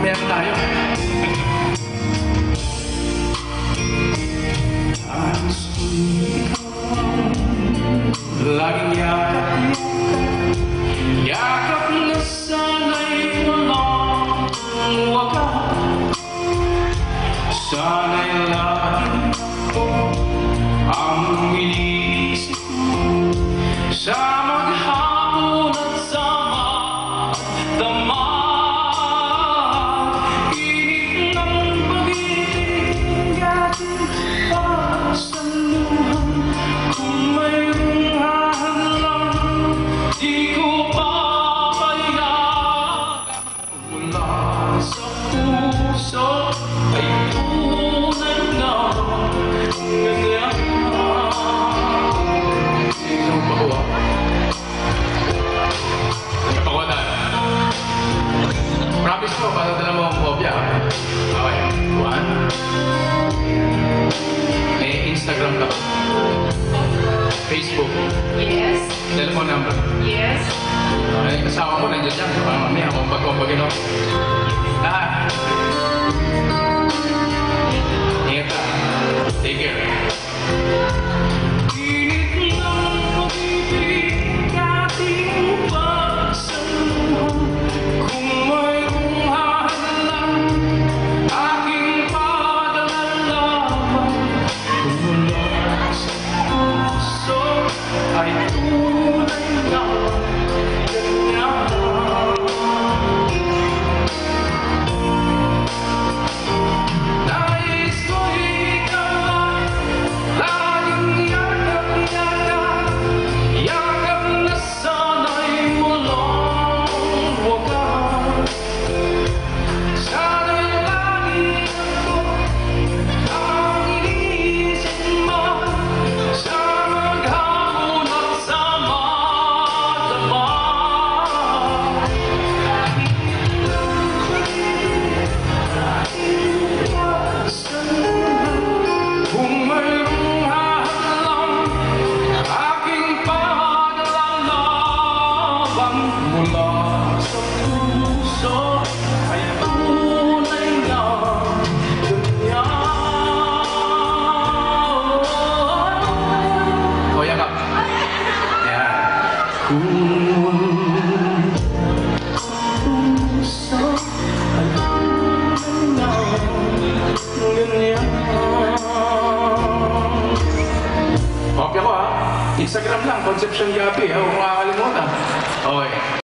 Meron tayo. Nais ko'y ikaw laging yakap na sana'y walang wakas. Sana'y lagi ako ang iniisip mo sa maghapon at sa magdamag. Init ng pag-ibig ating pasaluhan. Kung mayroong hahalang, di ko papayagan. Mula sa puso ay tunay na ganyan. Sino ba ko? Napakuha na. Promise ko, pasadala mo ang kopya. Okay, 1. May Instagram ka. Facebook. Yes. Telephone number. Yes. Ay, kasama mo nandiyan dyan. Mamaya, kumpag-kumpagin ako. Lahat. Ingat ka. Take care. Init ng pag-ibig ating pagsaluhan. Kung mayroong hahalang, aking padalalaman. Kung wala sa puso ay tunay na ganyan. Nais ko ikaw laging yakap na sana'y walang wakas. Sana'y lagi ako ang iniisip mo sa maghapon at sa magdamag. Kung mayroong hahalang, aking paglalaban. Mula sa puso ay tunay na ganyan. O, yakap. Yan. Kung puso ay tunay na ganyan. Kopya ko ha. Instagram lang, Concepcion Gabi. Huwag makakalimutan. Okay.